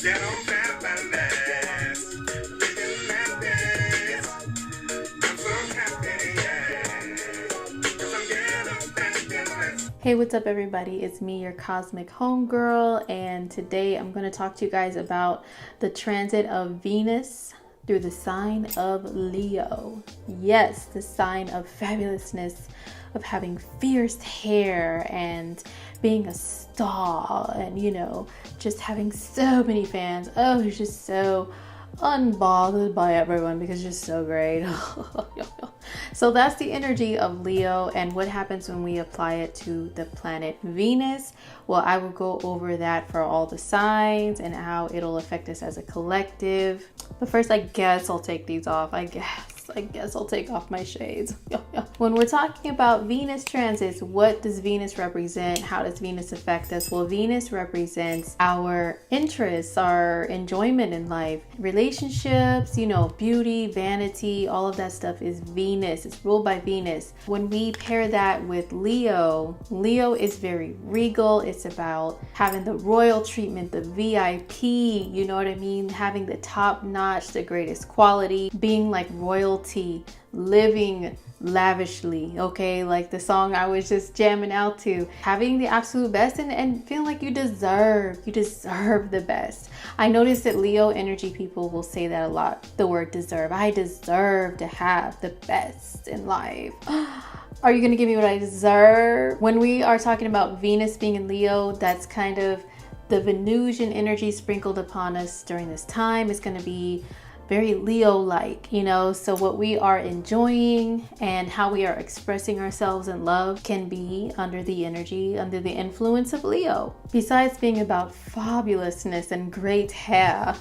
Hey, what's up everybody? It's me, your cosmic homegirl, and today I'm going to talk to you guys about the transit of Venus through the sign of Leo. Yes, the sign of fabulousness, of having fierce hair and being a star and, you know, just having so many fans. Oh, it's just so unbothered by everyone because it's just so great. So that's the energy of Leo, and what happens when we apply it to the planet Venus. Well, I will go over that for all the signs and how it'll affect us as a collective. But first, I guess I'll take these off. I guess I'll take off my shades. When we're talking about Venus transits, what does Venus represent? How does Venus affect us? Well, Venus represents our interests, our enjoyment in life, relationships, you know, beauty, vanity, all of that stuff is Venus. It's ruled by Venus. When we pair that with Leo, Leo is very regal. It's about having the royal treatment, the VIP, you know what I mean? Having the top notch, the greatest quality, being like royalty, living lavishly, okay? Like the song I was just jamming out to, having the absolute best and feeling like you deserve the best. I noticed that Leo energy people will say that a lot, the word deserve. I deserve to have the best in life. Are you gonna give me what I deserve? When we are talking about Venus being in Leo, that's kind of the Venusian energy sprinkled upon us during this time. It's gonna be very Leo-like, you know, so what we are enjoying and how we are expressing ourselves in love can be under the influence of Leo. Besides being about fabulousness and great hair,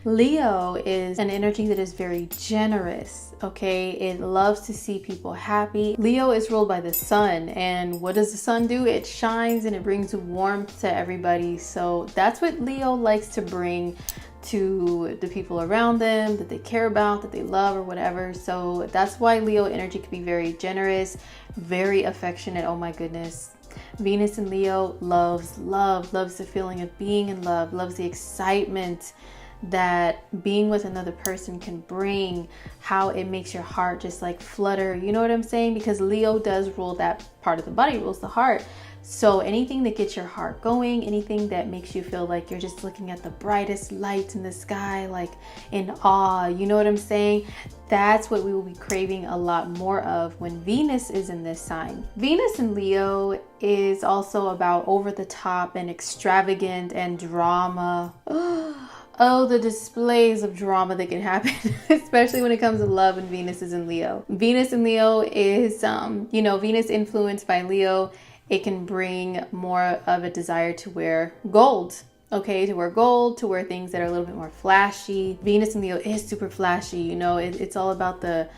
Leo is an energy that is very generous, okay? It loves to see people happy. Leo is ruled by the sun, and what does the sun do? It shines and it brings warmth to everybody. So that's what Leo likes to bring to the people around them that they care about, that they love, or whatever. So that's why Leo energy can be very generous, very affectionate. Oh my goodness. Venus in Leo loves love, loves the feeling of being in love, loves the excitement that being with another person can bring, how it makes your heart just like flutter. You know what I'm saying? Because Leo does rule that part of the body, rules the heart. So anything that gets your heart going, anything that makes you feel like you're just looking at the brightest lights in the sky, like in awe, you know what I'm saying? That's what we will be craving a lot more of when Venus is in this sign. Venus in Leo is also about over the top and extravagant and drama. Oh, the displays of drama that can happen, especially when it comes to love, and Venus is in Leo. Venus in Leo is, you know, Venus influenced by Leo. It can bring more of a desire to wear gold, okay? To wear gold, to wear things that are a little bit more flashy. Venus in Leo is super flashy, you know? It's all about the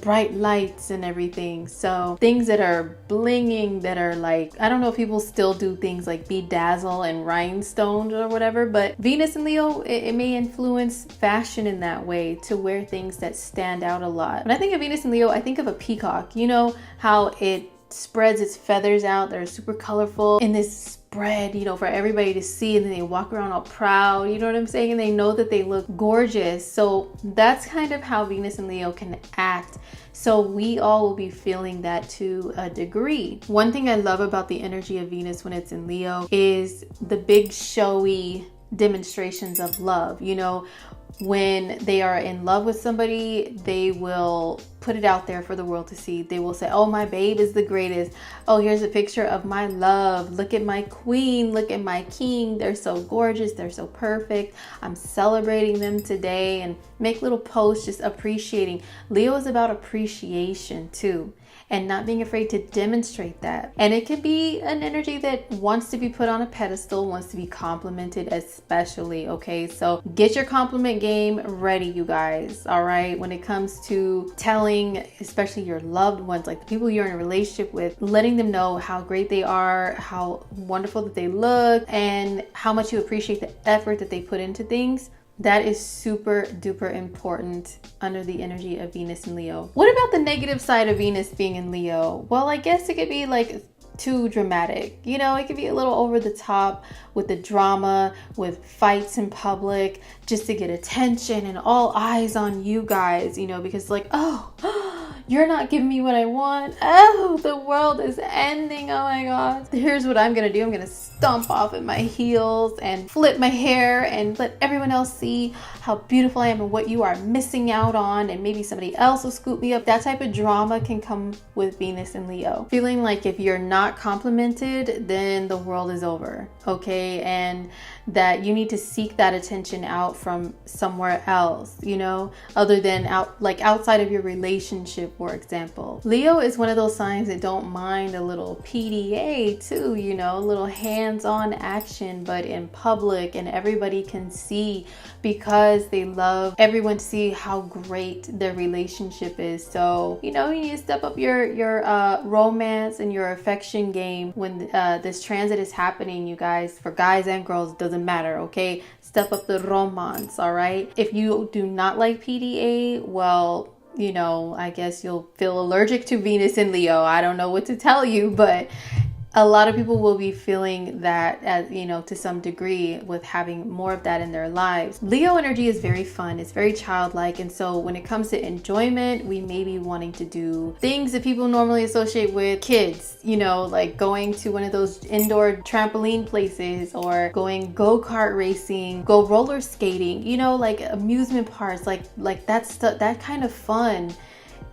bright lights and everything. So things that are blinging, that are like, I don't know if people still do things like bedazzle and rhinestones or whatever, but Venus in Leo, it may influence fashion in that way, to wear things that stand out a lot. When I think of Venus in Leo, I think of a peacock. You know how it spreads its feathers out, they're super colorful in this spread, you know, for everybody to see, and then they walk around all proud, you know what I'm saying, and they know that they look gorgeous. So that's kind of how Venus and Leo can act. So we all will be feeling that to a degree. One thing I love about the energy of Venus when it's in Leo is the big showy demonstrations of love. You know, when they are in love with somebody, they will put it out there for the world to see. They will say, oh, my babe is the greatest. Oh, here's a picture of my love. Look at my queen. Look at my king. They're so gorgeous. They're so perfect. I'm celebrating them today, and make little posts just appreciating. Leo is about appreciation too, and not being afraid to demonstrate that. And it can be an energy that wants to be put on a pedestal, wants to be complimented especially, okay? So get your compliment game ready, you guys, all right? When it comes to telling, especially your loved ones, like the people you're in a relationship with, letting them know how great they are, how wonderful that they look, and how much you appreciate the effort that they put into things. That is super duper important under the energy of Venus and Leo. What about the negative side of Venus being in Leo? Well, I guess it could be like too dramatic. You know, it can be a little over the top with the drama, with fights in public, just to get attention and all eyes on you guys, you know, because like, oh, you're not giving me what I want. Oh, the world is ending. Oh my gosh. Here's what I'm gonna do. I'm gonna stomp off at my heels and flip my hair and let everyone else see how beautiful I am and what you are missing out on, and maybe somebody else will scoop me up. That type of drama can come with Venus and Leo. Feeling like if you're not complimented, then the world is over, okay? And that you need to seek that attention out from somewhere else, you know, other than outside of your relationship, for example. Leo is one of those signs that don't mind a little PDA too, you know, a little hands-on action, but in public, and everybody can see, because they love everyone to see how great their relationship is. So, you know, you need to step up your romance and your affection game when this transit is happening, you guys. For guys and girls, doesn't matter, okay? Step up the romance, all right? If you do not like PDA, well, you know, I guess you'll feel allergic to Venus and Leo. I don't know what to tell you, but a lot of people will be feeling that, as you know, to some degree, with having more of that in their lives. Leo energy is very fun. It's very childlike. And so when it comes to enjoyment, we may be wanting to do things that people normally associate with kids, you know, like going to one of those indoor trampoline places, or going go-kart racing, go roller skating, you know, like amusement parks, like that stuff. That kind of fun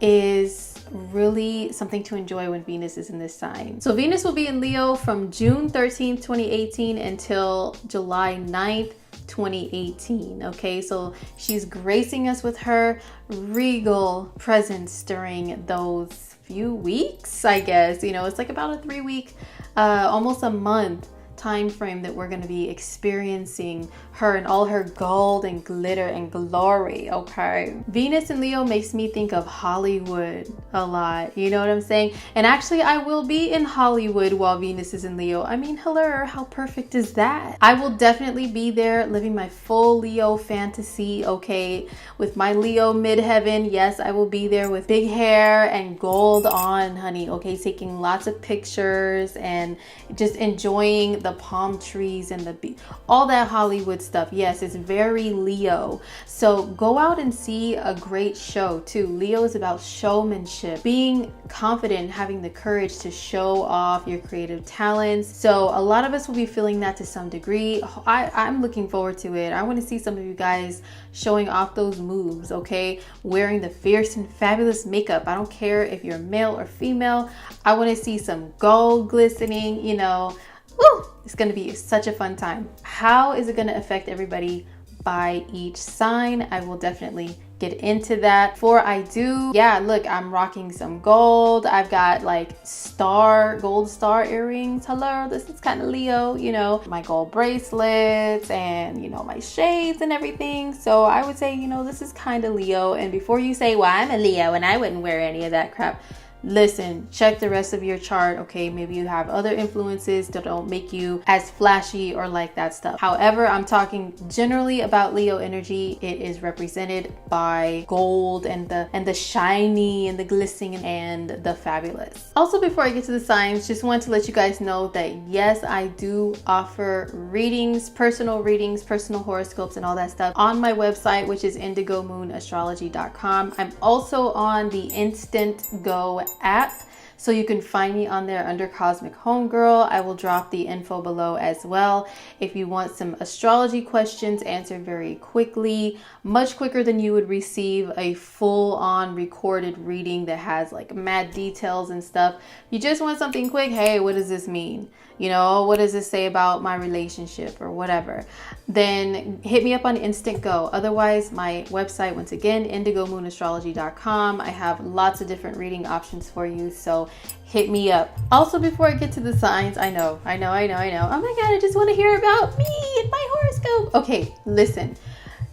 is really something to enjoy when Venus is in this sign. So Venus will be in Leo from June 13th, 2018 until July 9th, 2018. Okay, so she's gracing us with her regal presence during those few weeks, I guess. You know, it's like about a 3-week, almost a month time frame that we're going to be experiencing her in all her gold and glitter and glory. Okay, Venus in Leo makes me think of Hollywood a lot, you know what I'm saying? And actually, I will be in Hollywood while Venus is in Leo. I mean, hello, how perfect is that? I will definitely be there living my full Leo fantasy, okay, with my Leo midheaven. Yes, I will be there with big hair and gold on, honey, okay, taking lots of pictures and just enjoying the palm trees and all that Hollywood stuff. Yes, it's very Leo. So go out and see a great show too. Leo is about showmanship, being confident, having the courage to show off your creative talents. So a lot of us will be feeling that to some degree. I'm looking forward to it. I want to see some of you guys showing off those moves, okay? Wearing the fierce and fabulous makeup. I don't care if you're male or female. I want to see some gold glistening, you know. Woo! It's going to be such a fun time. How is it going to affect everybody by each sign? I will definitely get into that. Before I do, yeah, look, I'm rocking some gold. I've got like gold star earrings. Hello, this is kind of Leo, you know, my gold bracelets and, you know, my shades and everything. So I would say, you know, this is kind of Leo. And before you say, well, I'm a Leo and I wouldn't wear any of that crap, listen, check the rest of your chart, okay? Maybe you have other influences that don't make you as flashy or like that stuff. However, I'm talking generally about Leo energy. It is represented by gold and the shiny and the glistening and the fabulous. Also, before I get to the signs, just want to let you guys know that yes, I do offer readings, personal horoscopes and all that stuff on my website, which is indigomoon.astrology.com. I'm also on the Instant Go app, so you can find me on there under Cosmic Homegirl. I will drop the info below as well. If you want some astrology questions answered very quickly, much quicker than you would receive a full-on recorded reading that has like mad details and stuff. You just want something quick. Hey, what does this mean? You know, what does this say about my relationship or whatever? Then hit me up on Instant Go. Otherwise, my website, once again, indigomoon.astrology.com. I have lots of different reading options for you, so hit me up. Also, before I get to the signs, I know. Oh my God, I just want to hear about me and my horoscope. Okay, listen.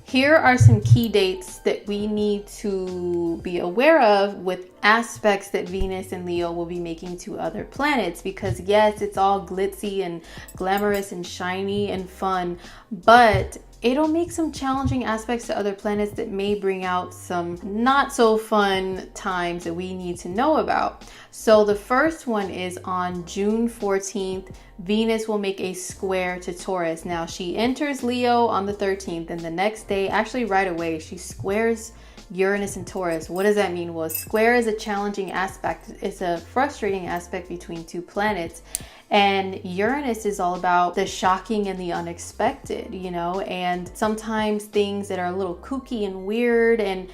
Here are some key dates that we need to be aware of with aspects that Venus and Leo will be making to other planets, because yes, it's all glitzy and glamorous and shiny and fun, but it'll make some challenging aspects to other planets that may bring out some not so fun times that we need to know about. So the first one is on June 14th, Venus will make a square to Taurus. Now she enters Leo on the 13th, and the next day, actually right away, she squares Uranus and Taurus. What does that mean? Well, square is a challenging aspect. It's a frustrating aspect between two planets. And Uranus is all about the shocking and the unexpected, you know, and sometimes things that are a little kooky and weird and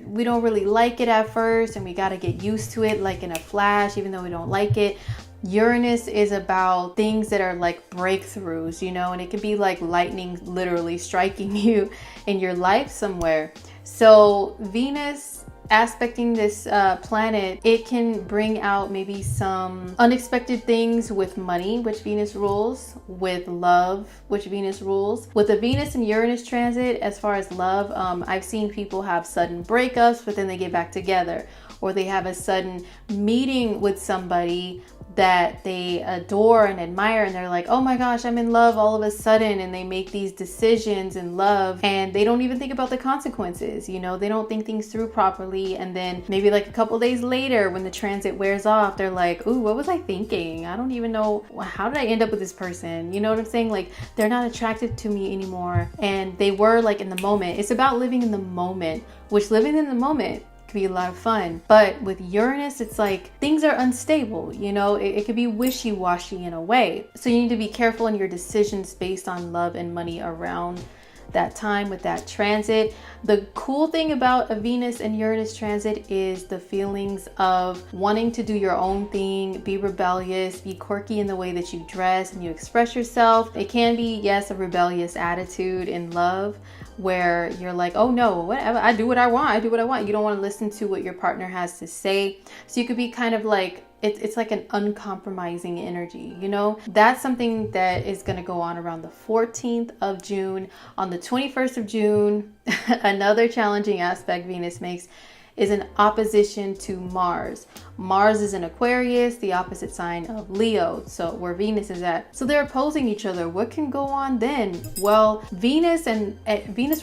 we don't really like it at first and we got to get used to it like in a flash, even though we don't like it. Uranus is about things that are like breakthroughs, you know, and it can be like lightning literally striking you in your life somewhere. So Venus aspecting this planet, it can bring out maybe some unexpected things with money, which Venus rules, with love, which Venus rules. With the Venus and Uranus transit, as far as love, I've seen people have sudden breakups, but then they get back together, or they have a sudden meeting with somebody that they adore and admire, and they're like, oh my gosh, I'm in love all of a sudden, and they make these decisions in love and they don't even think about the consequences, you know, they don't think things through properly, and then maybe like a couple days later when the transit wears off, they're like, ooh, what was I thinking? I don't even know, how did I end up with this person? You know what I'm saying? Like, they're not attracted to me anymore, and they were like in the moment. It's about living in the moment, which living in the moment be a lot of fun. But with Uranus, it's like things are unstable, you know, it could be wishy-washy in a way. So you need to be careful in your decisions based on love and money around that time with that transit. The cool thing about a Venus and Uranus transit is the feelings of wanting to do your own thing, be rebellious, be quirky in the way that you dress and you express yourself. It can be, yes, a rebellious attitude in love, where you're like, oh no, whatever, I do what I want, You don't want to listen to what your partner has to say. So you could be kind of like, it's like an uncompromising energy, you know? That's something that is going to go on around the 14th of June. On the 21st of June, another challenging aspect Venus makes is an opposition to Mars. Mars is in Aquarius, the opposite sign of Leo, so where Venus is at. So they're opposing each other. What can go on then? Well, Venus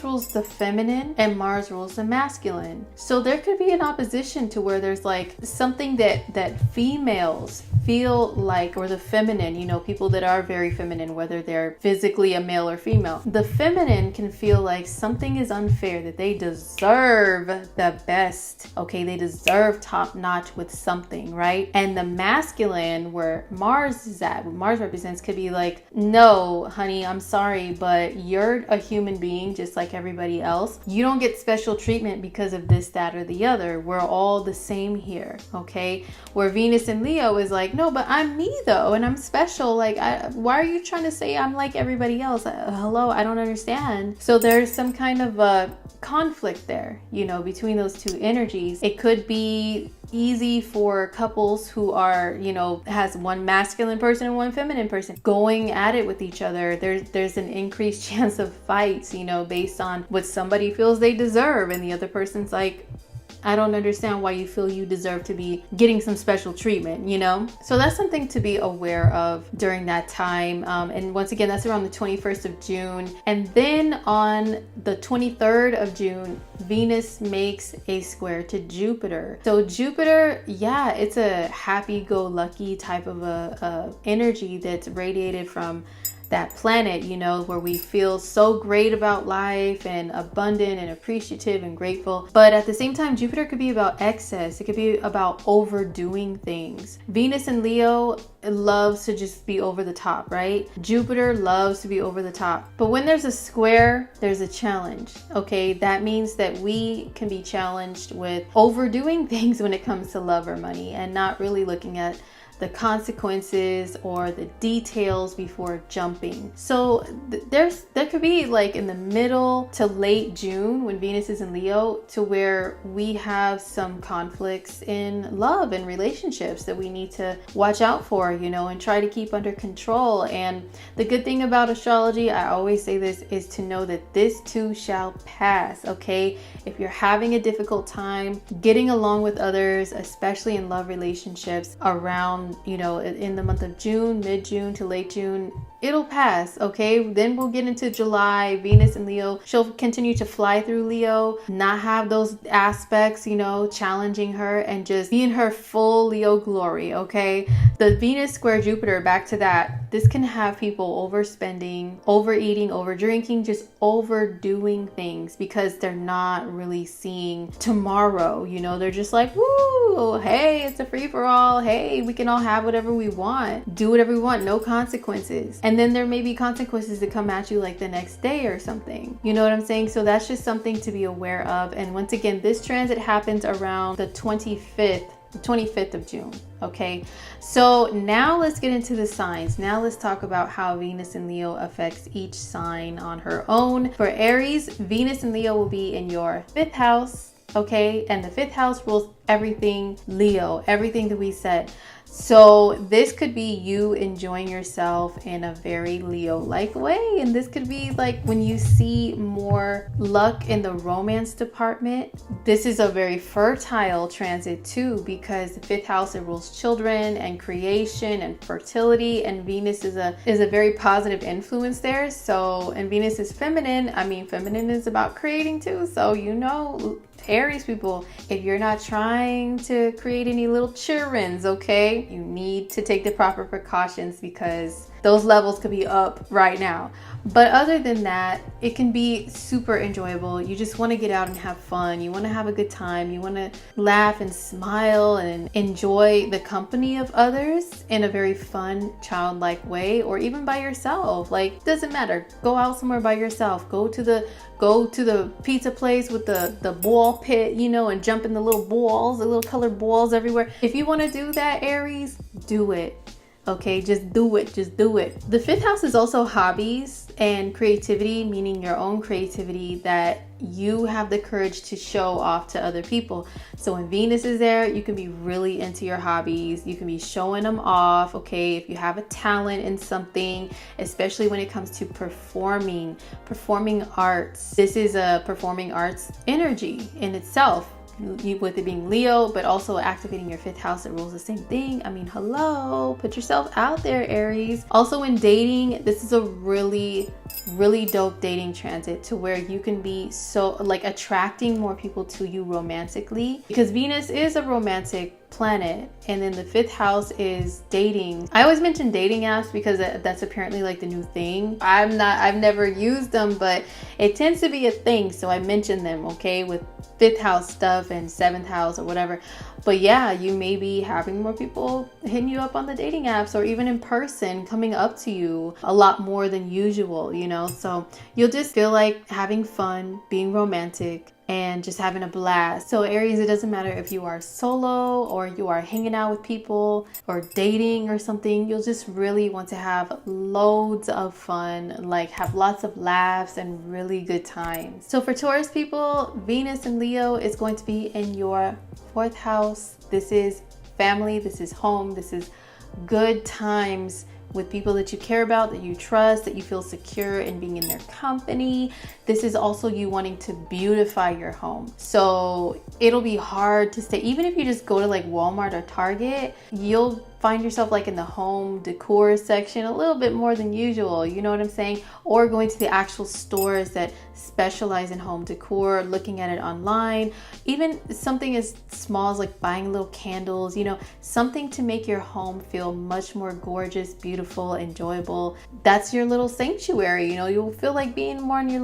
rules the feminine and Mars rules the masculine. So there could be an opposition to where there's like something that females feel like, or the feminine, you know, people that are very feminine, whether they're physically a male or female, the feminine can feel like something is unfair, that they deserve the best, okay? They deserve top notch with something, right? And the masculine, where Mars is at, what Mars represents, could be like, no, honey, I'm sorry, but you're a human being just like everybody else. You don't get special treatment because of this, that, or the other. We're all the same here, okay? Where Venus and Leo is like, no, but I'm me though, and I'm special. Like, why are you trying to say I'm like everybody else? Hello, I don't understand. So there's some kind of a conflict there, you know, between those two energies. It could be easy for couples who are, you know, has one masculine person and one feminine person going at it with each other. There's an increased chance of fights, you know, based on what somebody feels they deserve, and the other person's like, I don't understand why you feel you deserve to be getting some special treatment, you know? So that's something to be aware of during that time. And once again, that's around the 21st of June. And then on the 23rd of June, Venus makes a square to Jupiter. So Jupiter, yeah, it's a happy-go-lucky type of a energy that's radiated from that planet, you know, where we feel so great about life and abundant and appreciative and grateful. But at the same time, Jupiter could be about excess. It could be about overdoing things. Venus and Leo loves to just be over the top, right? Jupiter loves to be over the top. But when there's a square, there's a challenge, okay? That means that we can be challenged with overdoing things when it comes to love or money, and not really looking at the consequences or the details before jumping. So there could be like in the middle to late June, when Venus is in Leo, to where we have some conflicts in love and relationships that we need to watch out for, you know, and try to keep under control. And the good thing about astrology, I always say this, is to know that this too shall pass, okay? If you're having a difficult time getting along with others, especially in love relationships around, you know, in the month of June, mid-June to late June, it'll pass, okay? Then we'll get into July, Venus and Leo. She'll continue to fly through Leo, not have those aspects, you know, challenging her, and just be in her full Leo glory, okay? The Venus square Jupiter, back to that, this can have people overspending, overeating, overdrinking, just overdoing things because they're not really seeing tomorrow, you know? They're just like, woo, hey, it's a free-for-all. Hey, we can all have whatever we want. Do whatever we want, no consequences. And then there may be consequences that come at you like the next day or something. You know what I'm saying? So that's just something to be aware of. And once again, this transit happens around the 25th of June. Okay, so now let's get into the signs. Now let's talk about how Venus and Leo affects each sign on her own. For Aries, Venus and Leo will be in your 5th house. Okay, and the 5th house rules everything Leo, everything that we said. So this could be you enjoying yourself in a very Leo-like way. And this could be like when you see more luck in the romance department. This is a very fertile transit too, because the 5th house, it rules children and creation and fertility. And Venus is a very positive influence there. So, and Venus is feminine. I mean, feminine is about creating too. So, you know, Aries people, if you're not trying to create any little childrens, okay, you need to take the proper precautions because those levels could be up right now. But other than that, it can be super enjoyable. You just want to get out and have fun. You want to have a good time. You want to laugh and smile and enjoy the company of others in a very fun, childlike way, or even by yourself. Like, doesn't matter. Go out somewhere by yourself. Go to the pizza place with the ball pit, you know, and jump in the little balls, the little colored balls everywhere. If you want to do that, Aries, do it. Okay, just do it. Just do it. The 5th house is also hobbies and creativity, meaning your own creativity that you have the courage to show off to other people. So when Venus is there, you can be really into your hobbies. You can be showing them off. Okay, if you have a talent in something, especially when it comes to performing arts. This is a performing arts energy in itself. With it being Leo, but also activating your 5th house that rules the same thing. I mean, hello, put yourself out there, Aries. Also in dating, this is a really dope dating transit to where you can be so like attracting more people to you romantically, because Venus is a romantic planet, and then the 5th house is dating. I always mention dating apps because that's apparently like the new thing. I've never used them, but it tends to be a thing, so I mention them, okay, with 5th house stuff and 7th house or whatever. But yeah, you may be having more people hitting you up on the dating apps or even in person coming up to you a lot more than usual, you know? So you'll just feel like having fun, being romantic, and just having a blast. So Aries, it doesn't matter if you are solo or you are hanging out with people or dating or something, you'll just really want to have loads of fun, like have lots of laughs and really good times. So for Taurus people, Venus and Leo is going to be in your 4th house. This is family, this is home, this is good times with people that you care about, that you trust, that you feel secure in being in their company. This is also you wanting to beautify your home. So it'll be hard to stay, even if you just go to like Walmart or Target, you'll find yourself like in the home decor section a little bit more than usual, you know what I'm saying? Or going to the actual stores that specialize in home decor, looking at it online, even something as small as like buying little candles, you know, something to make your home feel much more gorgeous, beautiful, enjoyable. That's your little sanctuary, you know, you'll feel like being more in your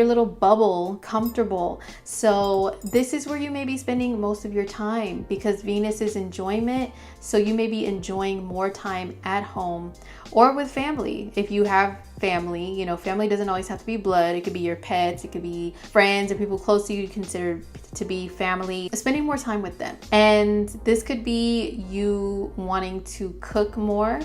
little bubble, comfortable. So this is where you may be spending most of your time, because Venus is enjoyment. So you may be enjoying more time at home or with family. If you have family, you know, family doesn't always have to be blood. It could be your pets, it could be friends or people close to you consider to be family, spending more time with them. And this could be you wanting to cook more,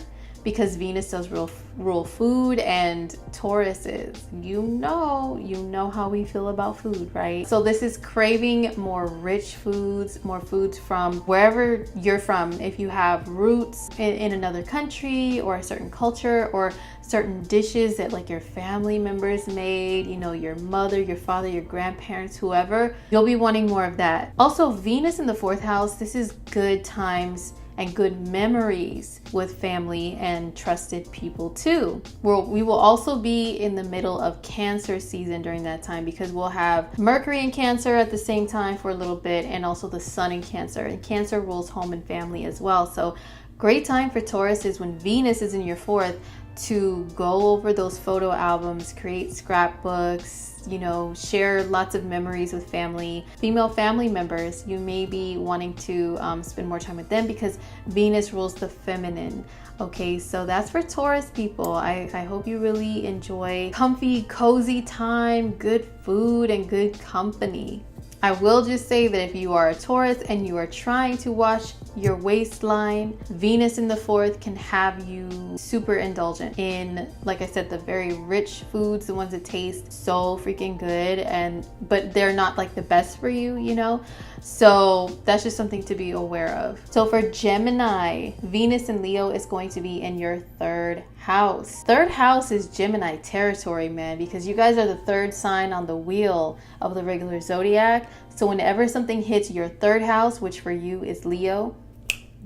because Venus does rule food, and Taurus is, you know how we feel about food, right? So this is craving more rich foods, more foods from wherever you're from. If you have roots in another country or a certain culture, or certain dishes that like your family members made, you know, your mother, your father, your grandparents, whoever, you'll be wanting more of that. Also, Venus in the 4th house, this is good times and good memories with family and trusted people too. We will also be in the middle of Cancer season during that time, because we'll have Mercury in Cancer at the same time for a little bit, and also the Sun in Cancer. And Cancer rules home and family as well. So great time for Taurus is when Venus is in your fourth, to go over those photo albums, create scrapbooks, you know, share lots of memories with family. Female family members, you may be wanting to spend more time with them because Venus rules the feminine. Okay, so that's for Taurus people. I hope you really enjoy comfy, cozy time, good food, and good company. I will just say that if you are a Taurus and you are trying to watch your waistline, Venus in the fourth can have you super indulgent in, like I said, the very rich foods, the ones that taste so freaking good, but they're not like the best for you, you know? So that's just something to be aware of. So for Gemini, Venus in Leo is going to be in your third house. Third house is Gemini territory, man, because you guys are the third sign on the wheel of the regular zodiac. So whenever something hits your third house, which for you is Leo,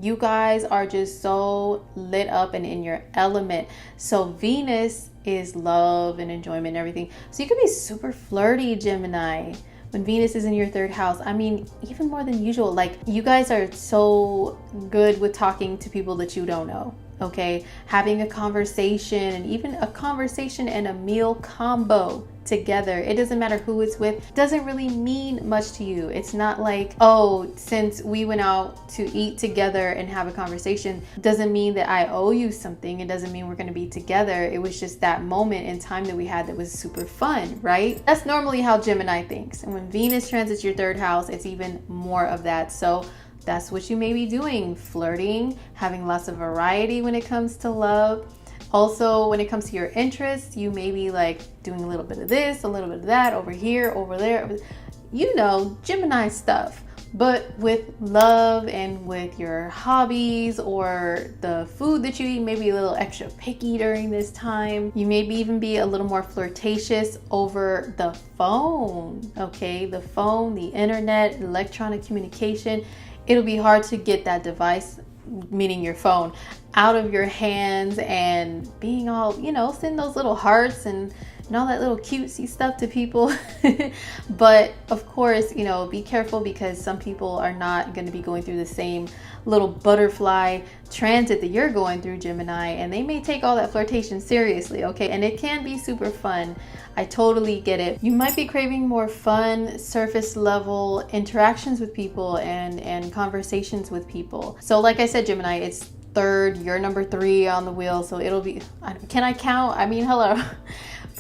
you guys are just so lit up and in your element. So Venus is love and enjoyment and everything. So you could be super flirty, Gemini, when Venus is in your third house. I mean, even more than usual. Like, you guys are so good with talking to people that you don't know. Okay, having a conversation, and even a conversation and a meal combo together. It doesn't matter who it's with. Doesn't really mean much to you. It's not like, oh, since we went out to eat together and have a conversation, doesn't mean that I owe you something. It doesn't mean we're going to be together. It was just that moment in time that we had that was super fun, right? That's normally how Gemini thinks. And when Venus transits your third house, it's even more of that. So that's what you may be doing: flirting, having lots of variety when it comes to love. Also, when it comes to your interests, you may be like doing a little bit of this, a little bit of that, over here, over there, you know, Gemini stuff. But with love and with your hobbies or the food that you eat, maybe a little extra picky during this time. You maybe even be a little more flirtatious over the phone, okay? The phone, the internet, electronic communication. It'll be hard to get that device, meaning your phone, out of your hands and being all, you know, send those little hearts and all that little cutesy stuff to people. But of course, you know, be careful, because some people are not going to be going through the same little butterfly transit that you're going through, Gemini, and they may take all that flirtation seriously, okay? And it can be super fun. I totally get it. You might be craving more fun, surface level interactions with people and conversations with people. So like I said, Gemini, it's third, you're number 3 on the wheel, so it'll be, can I count? I mean, hello.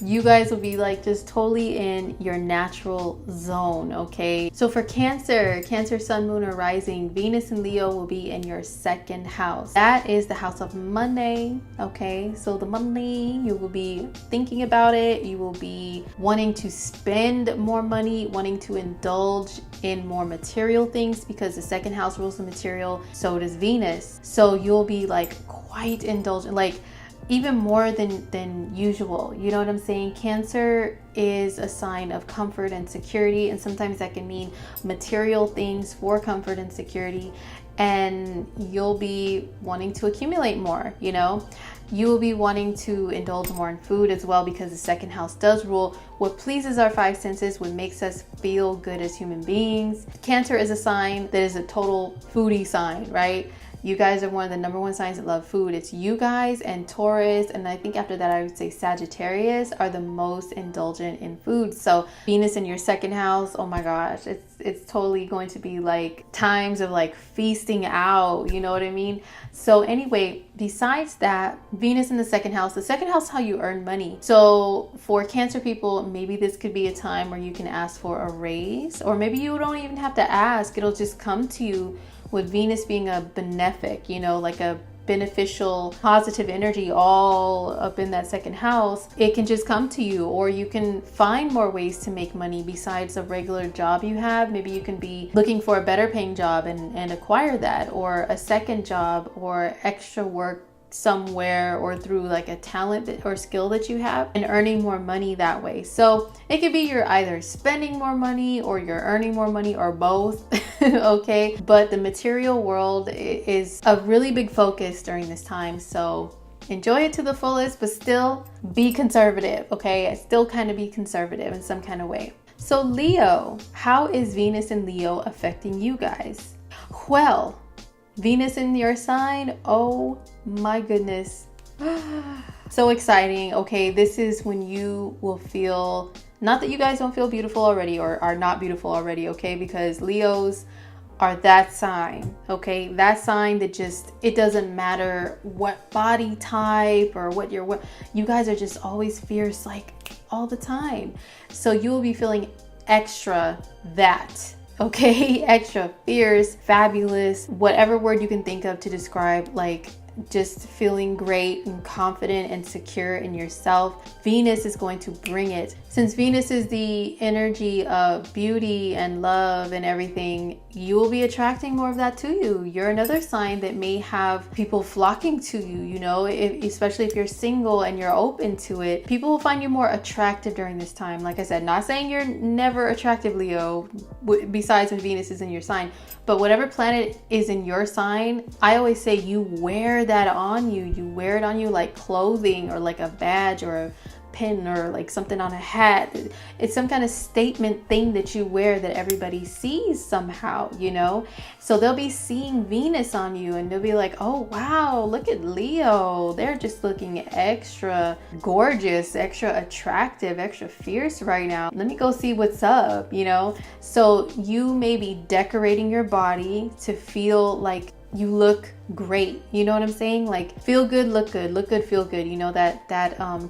You guys will be like just totally in your natural zone, okay? So for Cancer, Sun, Moon, or Rising, Venus and Leo will be in your second house. That is the house of money, okay? So the money, you will be thinking about it. You will be wanting to spend more money, wanting to indulge in more material things, because the second house rules the material. So does Venus. So you'll be like quite indulgent, like even more than usual. You know what I'm saying? Cancer is a sign of comfort and security, and sometimes that can mean material things for comfort and security, and you'll be wanting to accumulate more, you know? You will be wanting to indulge more in food as well, because the second house does rule what pleases our 5 senses, what makes us feel good as human beings. Cancer is a sign that is a total foodie sign, right? You guys are one of the number 1 signs that love food. It's you guys and Taurus, and I think after that I would say Sagittarius are the most indulgent in food. So Venus in your second house, oh my gosh, it's totally going to be like times of like feasting out, you know what I mean? So anyway, besides that, Venus in the second house is how you earn money. So for Cancer people, maybe this could be a time where you can ask for a raise, or maybe you don't even have to ask, it'll just come to you. With Venus being a benefic, you know, like a beneficial, positive energy all up in that second house, it can just come to you, or you can find more ways to make money besides a regular job you have. Maybe you can be looking for a better paying job and acquire that, or a second job, or extra work somewhere or through like a talent or skill that you have, and earning more money that way. So it could be you're either spending more money or you're earning more money or both. Okay, but the material world is a really big focus during this time, so enjoy it to the fullest, but still be conservative. Okay, still kind of be conservative in some kind of way. So Leo, how is Venus in Leo affecting you guys? Well, Venus in your sign, oh my goodness. So exciting. Okay, this is when you will feel, not that you guys don't feel beautiful already or are not beautiful already, okay? Because Leos are that sign, okay? That sign that just, it doesn't matter what body type or what you guys are just always fierce, like all the time. So you will be feeling extra that, okay? Extra fierce, fabulous, whatever word you can think of to describe, like just feeling great and confident and secure in yourself. Venus is going to bring it. Since Venus is the energy of beauty and love and everything, you will be attracting more of that to you. You're another sign that may have people flocking to you, you know, especially if you're single and you're open to it. People will find you more attractive during this time. Like I said, not saying you're never attractive, Leo, besides when Venus is in your sign, but whatever planet is in your sign, I always say you wear that on you. You wear it on you like clothing or like a badge or a pin or like something on a hat. It's some kind of statement thing that you wear that everybody sees somehow, you know? So they'll be seeing Venus on you and they'll be like, oh wow, look at Leo. They're just looking extra gorgeous, extra attractive, extra fierce right now. Let me go see what's up, you know? So you may be decorating your body to feel like you look great, you know what I'm saying? Like feel good, look good, feel good. You know, that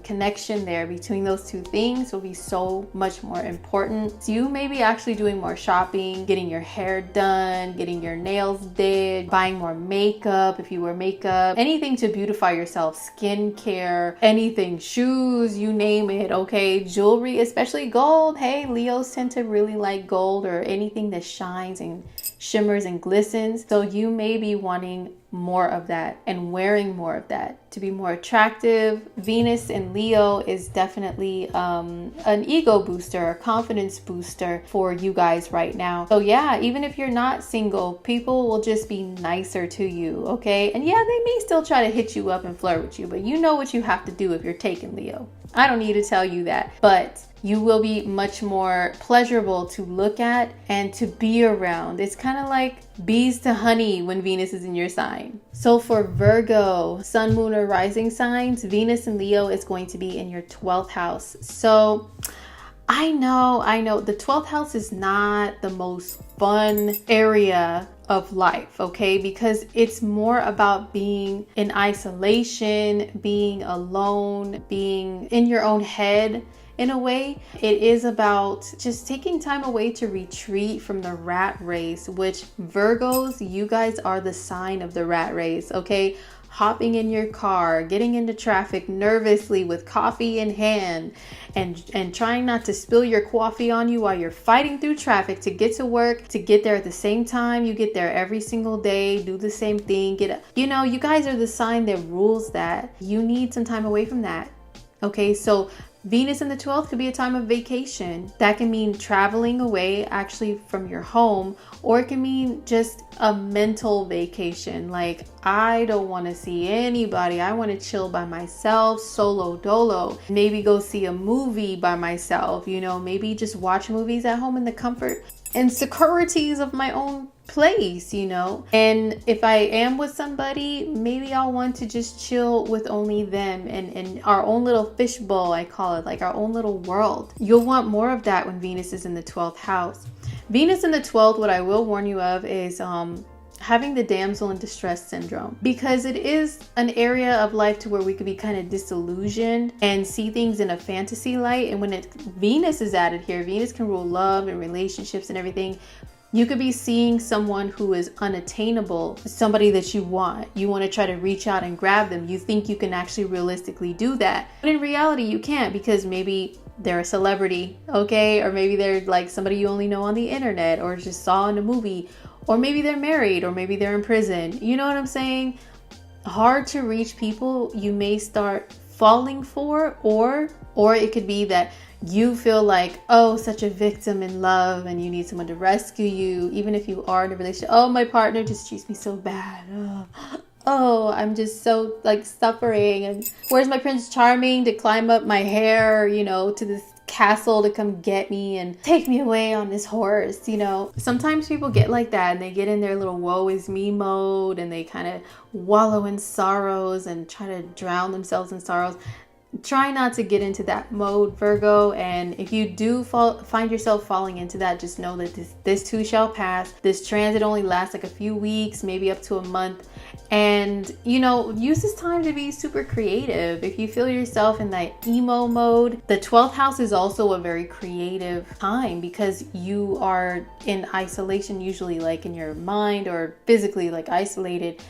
connection there between those two things will be so much more important. So you may be actually doing more shopping, getting your hair done, getting your nails did, buying more makeup if you wear makeup, anything to beautify yourself, skincare, anything, shoes, you name it, okay? Jewelry, especially gold. Hey, Leos tend to really like gold or anything that shines and shimmers and glistens. So you may be wanting more of that and wearing more of that to be more attractive. Venus in Leo is definitely an ego booster, a confidence booster for you guys right now. So yeah, even if you're not single, people will just be nicer to you, okay? And yeah, they may still try to hit you up and flirt with you, but you know what you have to do if you're taking Leo. I don't need to tell you that, but you will be much more pleasurable to look at and to be around. It's kind of like bees to honey when Venus is in your sign. So for Virgo, sun, moon, or rising signs, Venus in Leo is going to be in your 12th house. So I know the 12th house is not the most fun area of life, okay? Because it's more about being in isolation, being alone, being in your own head. In a way, it is about just taking time away to retreat from the rat race, which Virgos, you guys are the sign of the rat race, okay? Hopping in your car, getting into traffic nervously with coffee in hand, and trying not to spill your coffee on you while you're fighting through traffic to get to work, to get there at the same time. You get there every single day, do the same thing, you know, you guys are the sign that rules that. You need some time away from that, okay? So Venus in the 12th could be a time of vacation. That can mean traveling away actually from your home, or it can mean just a mental vacation. Like, I don't want to see anybody. I want to chill by myself, solo dolo. Maybe go see a movie by myself, you know, maybe just watch movies at home in the comfort and securities of my own place, you know. And if I am with somebody, maybe I'll want to just chill with only them and our own little fishbowl, I call it, like our own little world. You'll want more of that when Venus is in the 12th house. Venus in the 12th, what I will warn you of is having the damsel in distress syndrome, because it is an area of life to where we could be kind of disillusioned and see things in a fantasy light. And when Venus is added here, Venus can rule love and relationships and everything. You could be seeing someone who is unattainable, somebody that you want. You want to try to reach out and grab them. You think you can actually realistically do that. But in reality, you can't, because maybe they're a celebrity, okay? Or maybe they're like somebody you only know on the internet or just saw in a movie. Or maybe they're married, or maybe they're in prison. You know what I'm saying? hard to reach people you may start falling for, or it could be that you feel like, oh, such a victim in love and you need someone to rescue you, even if you are in a relationship. Oh, my partner just treats me so bad. Oh, I'm just so like suffering, and where's my Prince Charming to climb up my hair, you know, to this castle to come get me and take me away on this horse, you know. Sometimes people get like that and they get in their little woe is me mode and they kind of wallow in sorrows and try to drown themselves in sorrows. Try not to get into that mode, Virgo. And if you do find yourself falling into that, just know that this too shall pass. This transit only lasts like a few weeks, maybe up to a month. And, you know, use this time to be super creative. If you feel yourself in that emo mode, the 12th house is also a very creative time because you are in isolation, usually like in your mind or physically like isolated.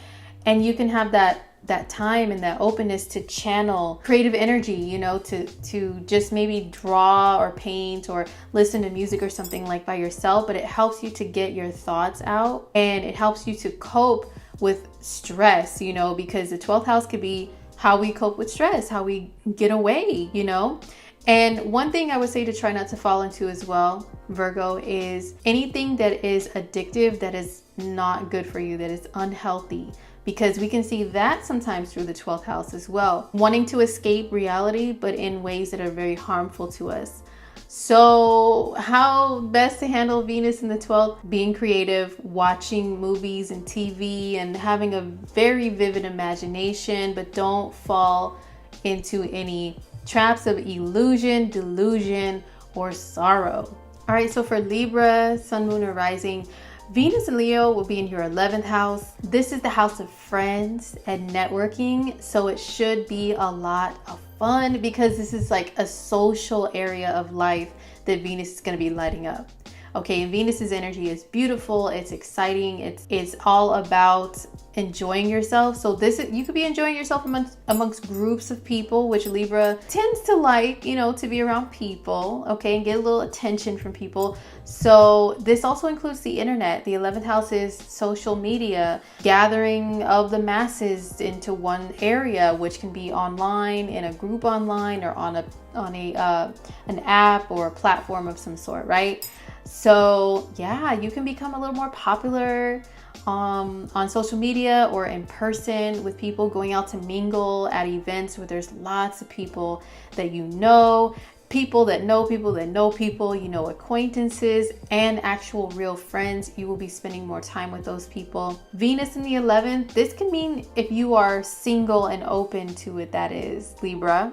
And you can have that time and that openness to channel creative energy, you know, to just maybe draw or paint or listen to music or something like by yourself. But it helps you to get your thoughts out and it helps you to cope with stress, you know, because the 12th house could be how we cope with stress, how we get away, you know. And one thing I would say to try not to fall into as well, Virgo, is anything that is addictive, that is not good for you, that is unhealthy, because we can see that sometimes through the 12th house as well. Wanting to escape reality, but in ways that are very harmful to us. So how best to handle Venus in the 12th? Being creative, watching movies and TV, and having a very vivid imagination, but don't fall into any traps of illusion, delusion, or sorrow. All right, so for Libra, Sun, Moon, or Rising, Venus and Leo will be in your 11th house. This is the house of friends and networking, so it should be a lot of fun because this is like a social area of life that Venus is going to be lighting up. Okay, and Venus's energy is beautiful, it's exciting, it's all about enjoying yourself. So you could be enjoying yourself amongst groups of people, which Libra tends to like, you know, to be around people, okay, and get a little attention from people. So this also includes the internet. The 11th house is social media, gathering of the masses into one area, which can be online, in a group online, or on an app or a platform of some sort, right? So yeah, you can become a little more popular on social media or in person with people, going out to mingle at events where there's lots of people that you know, people that know people that know people, you know, acquaintances and actual real friends. You will be spending more time with those people. Venus in the 11th, this can mean if you are single and open to it, that is, Libra.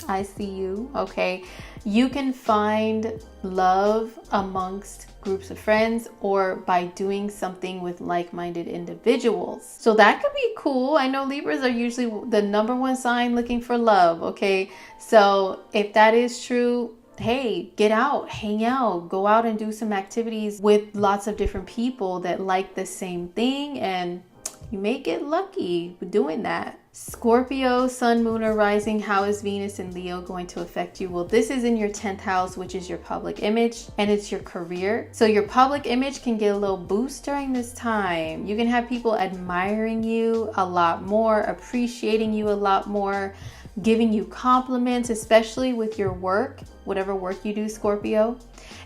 I see you, okay? You can find love amongst groups of friends or by doing something with like-minded individuals. So that could be cool. I know Libras are usually the number one sign looking for love, okay? So if that is true, hey, get out, hang out, go out and do some activities with lots of different people that like the same thing, and you may get lucky with doing that. Scorpio, Sun, Moon, or Rising, how is Venus and Leo going to affect you? Well, this is in your 10th house, which is your public image, and it's your career. So your public image can get a little boost during this time. You can have people admiring you a lot more, appreciating you a lot more, giving you compliments, especially with your work, whatever work you do, Scorpio.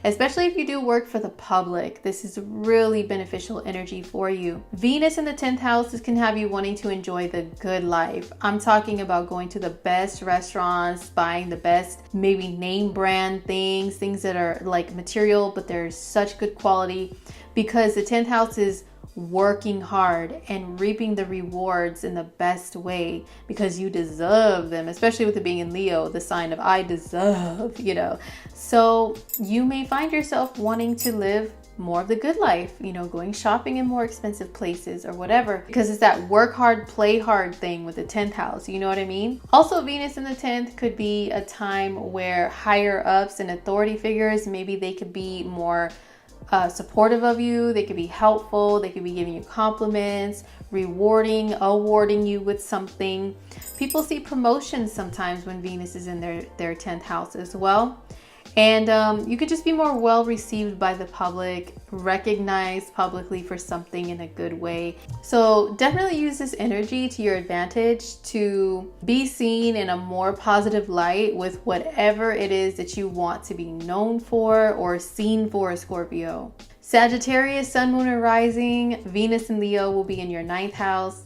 Especially if you do work for the public, this is really beneficial energy for you. Venus in the 10th house, this can have you wanting to enjoy the good life. I'm talking about going to the best restaurants, buying the best, maybe name brand things that are like material, but they're such good quality, because the 10th house is working hard and reaping the rewards in the best way because you deserve them, especially with it being in Leo, the sign of I deserve, you know. So you may find yourself wanting to live more of the good life, you know, going shopping in more expensive places or whatever, because it's that work hard, play hard thing with the 10th house, you know what I mean? Also, Venus in the 10th could be a time where higher ups and authority figures, maybe they could be more supportive of you, they could be helpful, they could be giving you compliments, awarding you with something. People see promotions sometimes when Venus is in their 10th house as well. And you could just be more well received by the public, recognized publicly for something in a good way. So definitely use this energy to your advantage to be seen in a more positive light with whatever it is that you want to be known for or seen for, Scorpio. Sagittarius, Sun, Moon, and Rising, Venus and Leo will be in your 9th house.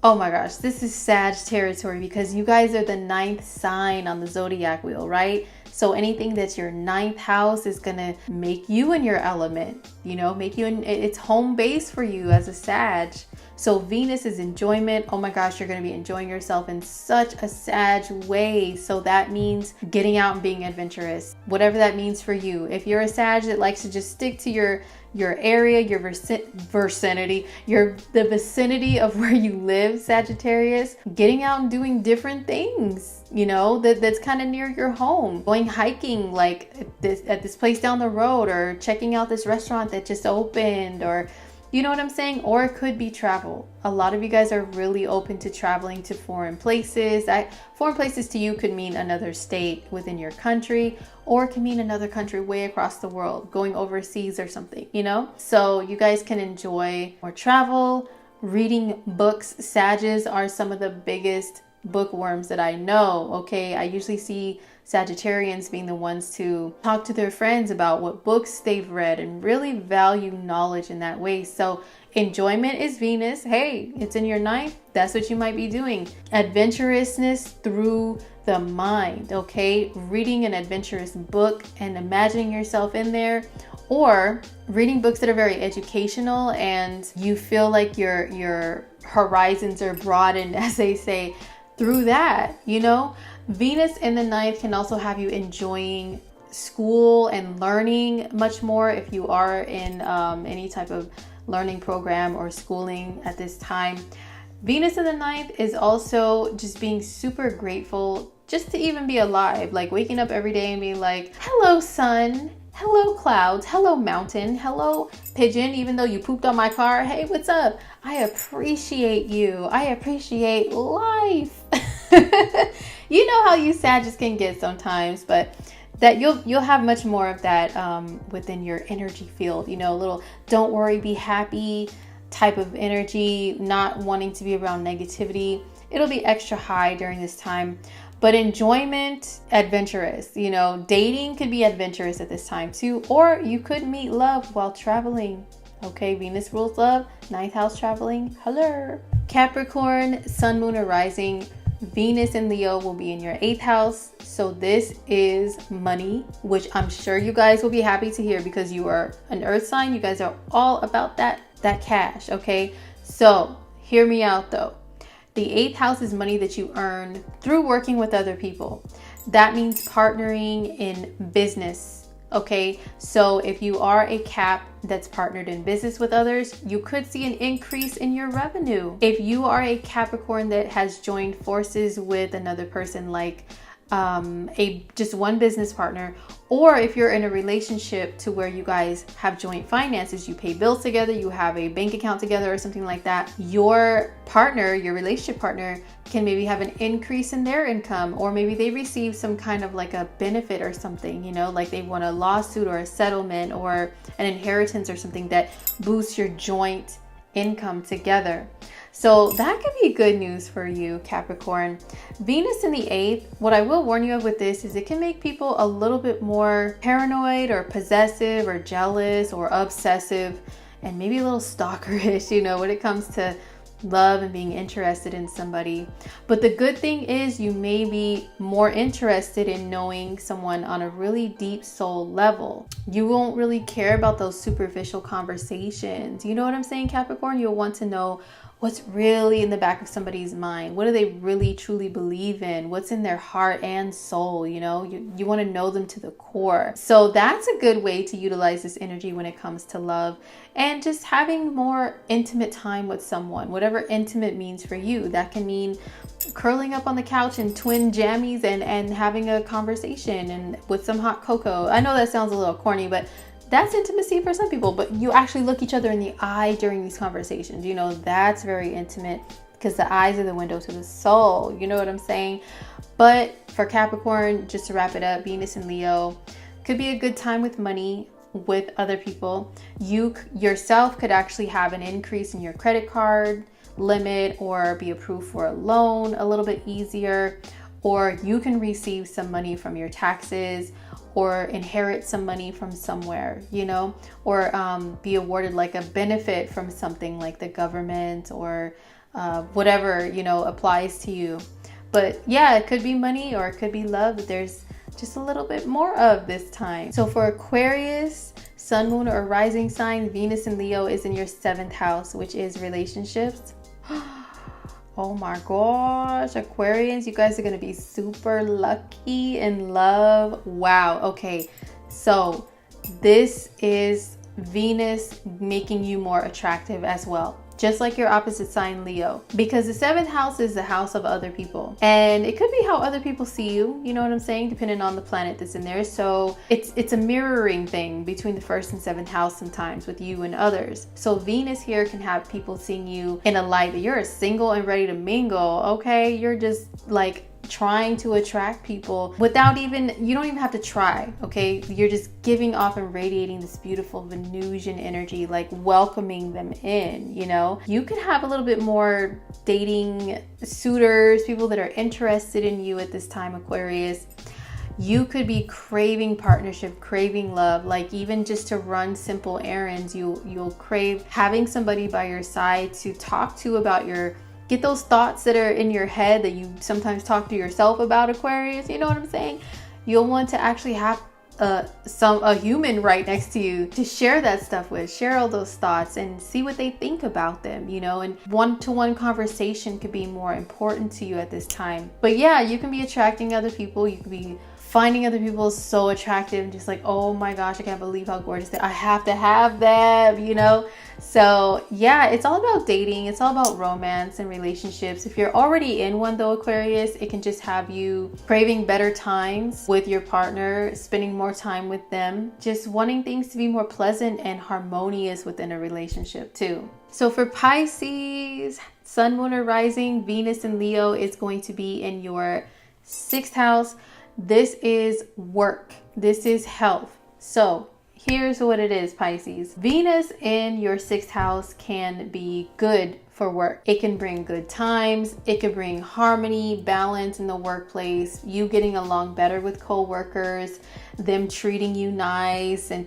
Oh my gosh, this is Sag territory because you guys are the 9th sign on the zodiac wheel, right? So anything that's your 9th house is gonna make you in your element, you know, make you in, it's home base for you as a Sag. So Venus is enjoyment. Oh my gosh, you're gonna be enjoying yourself in such a Sag way. So that means getting out and being adventurous, whatever that means for you. If you're a Sag that likes to just stick to your area, your vicinity, the vicinity of where you live, Sagittarius, getting out and doing different things, you know, that's kind of near your home, going hiking like at this place down the road, or checking out this restaurant that just opened, or you know what I'm saying? Or it could be travel. A lot of you guys are really open to traveling to foreign places. Foreign places to you could mean another state within your country, or it can mean another country way across the world, going overseas or something, you know? So you guys can enjoy more travel, reading books. Sages are some of the biggest bookworms that I know, okay? I usually see Sagittarians being the ones to talk to their friends about what books they've read and really value knowledge in that way. So enjoyment is Venus. Hey, it's in your 9th. That's what you might be doing. Adventurousness through the mind, okay? Reading an adventurous book and imagining yourself in there, or reading books that are very educational and you feel like your horizons are broadened, as they say, through that, you know? Venus in the 9th can also have you enjoying school and learning much more if you are in any type of learning program or schooling at this time. Venus in the 9th is also just being super grateful just to even be alive, like waking up every day and being like, hello sun, hello clouds, hello mountain, hello pigeon, even though you pooped on my car, hey, what's up? I appreciate you. I appreciate life. You know how you Sagittarius can get sometimes, but that you'll have much more of that within your energy field, you know, a little don't worry, be happy type of energy, not wanting to be around negativity. It'll be extra high during this time. But enjoyment, adventurous, you know, dating could be adventurous at this time too, or you could meet love while traveling. Okay, Venus rules love, 9th house traveling, hello. Capricorn, Sun, Moon, or Rising, Venus and Leo will be in your 8th house. So this is money, which I'm sure you guys will be happy to hear because you are an earth sign. You guys are all about that cash, okay? So hear me out though. The 8th house is money that you earn through working with other people. That means partnering in business. Okay, so if you are a Cap that's partnered in business with others, you could see an increase in your revenue. If you are a Capricorn that has joined forces with another person, like just one business partner, or if you're in a relationship to where you guys have joint finances, you pay bills together, you have a bank account together or something like that, your partner, your relationship partner, can maybe have an increase in their income, or maybe they receive some kind of like a benefit or something, you know, like they won a lawsuit or a settlement or an inheritance or something that boosts your joint income together. So that could be good news for you, Capricorn. Venus in the 8th, what I will warn you of with this is it can make people a little bit more paranoid or possessive or jealous or obsessive and maybe a little stalkerish, you know, when it comes to love and being interested in somebody. But the good thing is you may be more interested in knowing someone on a really deep soul level. You won't really care about those superficial conversations. You know what I'm saying, Capricorn? You'll want to know what's really in the back of somebody's mind. What do they really truly believe in? What's in their heart and soul? You know, you want to know them to the core. So that's a good way to utilize this energy when it comes to love and just having more intimate time with someone, whatever intimate means for you. That can mean curling up on the couch in twin jammies and having a conversation and with some hot cocoa. I know that sounds a little corny, but that's intimacy for some people, but you actually look each other in the eye during these conversations. You know, that's very intimate because the eyes are the window to the soul. You know what I'm saying? But For Capricorn, just to wrap it up, Venus and Leo could be a good time with money, with other people. You yourself could actually have an increase in your credit card limit or be approved for a loan a little bit easier, or you can receive some money from your taxes or inherit some money from somewhere, you know, or be awarded like a benefit from something like the government or whatever, you know, applies to you. But yeah, it could be money or it could be love that there's just a little bit more of this time. So for Aquarius, sun, moon, or rising sign, Venus and Leo is in your 7th house, which is relationships. Oh my gosh, Aquarians, you guys are going to be super lucky in love. Wow. Okay. So this is Venus making you more attractive as well, just like your opposite sign, Leo, because the 7th house is the house of other people, and it could be how other people see you, you know what I'm saying, depending on the planet that's in there. So it's a mirroring thing between the 1st and 7th house sometimes with you and others. So Venus here can have people seeing you in a light that you're single and ready to mingle. Okay, you're just like trying to attract people without even, you don't even have to try. Okay, you're just giving off and radiating this beautiful Venusian energy, like welcoming them in. You know, you could have a little bit more dating suitors, people that are interested in you at this time, Aquarius. You could be craving partnership, craving love, like even just to run simple errands. You'll crave having somebody by your side to talk to about get those thoughts that are in your head that you sometimes talk to yourself about, Aquarius. You know what I'm saying? You'll want to actually have a human right next to you to share that stuff with, share all those thoughts and see what they think about them, you know, and one-to-one conversation could be more important to you at this time. But yeah, you can be attracting other people. You could be finding other people so attractive, just like, oh my gosh, I can't believe how gorgeous they are. I have to have them, you know? So yeah, it's all about dating. It's all about romance and relationships. If you're already in one though, Aquarius, it can just have you craving better times with your partner, spending more time with them, just wanting things to be more pleasant and harmonious within a relationship too. So for Pisces, sun, moon, or rising, Venus and Leo is going to be in your 6th house. This is work. This is health. So here's what it is, Pisces. Venus in your 6th house can be good for work. It can bring good times. It can bring harmony, balance in the workplace, you getting along better with co-workers, them treating you nice and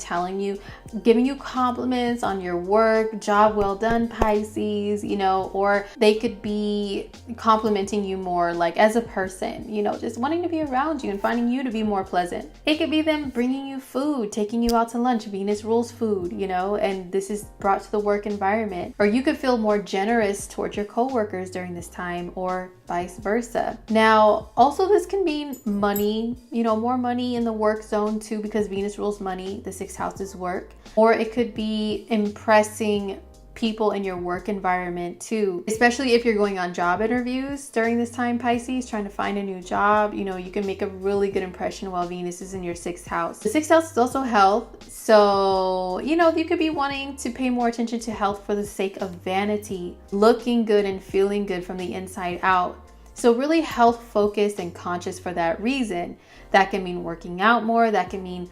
giving you compliments on your work, job well done, Pisces, you know, or they could be complimenting you more like as a person, you know, just wanting to be around you and finding you to be more pleasant. It could be them bringing you food, taking you out to lunch. Venus rules food, you know, and this is brought to the work environment. Or you could feel more generous towards your co-workers during this time, or vice versa. Now, also this can mean money, you know, more money in the work zone too, because Venus rules money. The 6th house is work. Or it could be impressing people in your work environment too, especially if you're going on job interviews during this time, Pisces, trying to find a new job. You know, you can make a really good impression while Venus is in your 6th house. The 6th house is also health. So, you know, you could be wanting to pay more attention to health for the sake of vanity, looking good and feeling good from the inside out. So really health focused and conscious for that reason. That can mean working out more. That can mean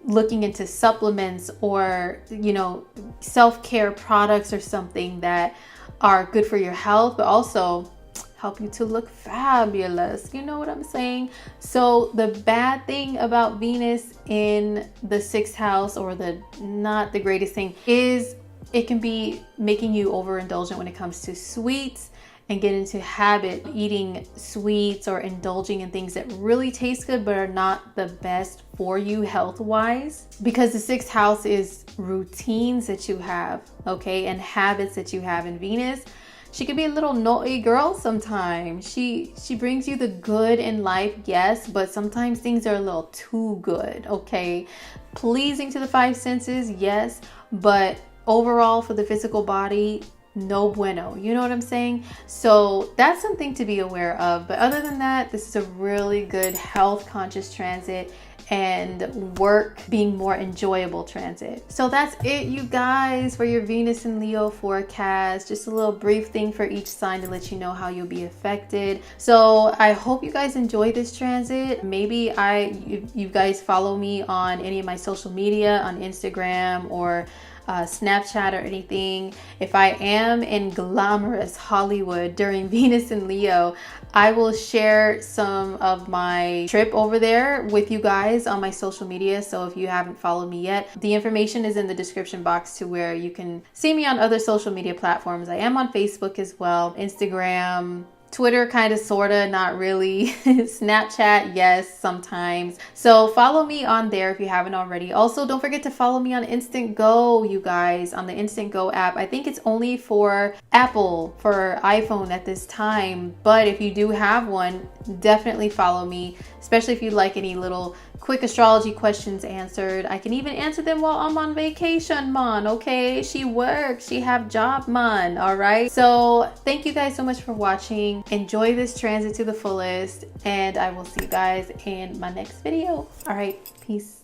looking into supplements or, you know, self-care products or something that are good for your health, but also help you to look fabulous. You know what I'm saying? So the bad thing about Venus in the 6th house, or not the greatest thing, is it can be making you overindulgent when it comes to sweets and get into habit eating sweets or indulging in things that really taste good but are not the best for you health-wise, because the 6th house is routines that you have, okay, and habits that you have. In Venus, she could be a little naughty girl sometimes. She brings you the good in life, yes, but sometimes things are a little too good, okay? Pleasing to the 5 senses, yes, but overall for the physical body, no bueno. You know what I'm saying? So that's something to be aware of. But other than that, this is a really good health conscious transit. and work being more enjoyable transit. So that's it, you guys, for your Venus and Leo forecast. Just a little brief thing for each sign to let you know how you'll be affected. So I hope you guys enjoy this transit. Maybe you guys follow me on any of my social media, on Instagram or Snapchat or anything. If I am in glamorous Hollywood during Venus and Leo, I will share some of my trip over there with you guys on my social media. So if you haven't followed me yet, the information is in the description box to where you can see me on other social media platforms. I am on Facebook as well, Instagram, Twitter, kind of, sorta, not really. Snapchat, yes, sometimes. So follow me on there if you haven't already. Also, don't forget to follow me on Instant Go, you guys, on the Instant Go app. I think it's only for Apple, for iPhone at this time. But if you do have one, definitely follow me, especially if you'd like any little quick astrology questions answered. I can even answer them while I'm on vacation, man. Okay, she works, she have job, man. All right, so thank you guys so much for watching. Enjoy this transit to the fullest, and I will see you guys in my next video. All right, peace.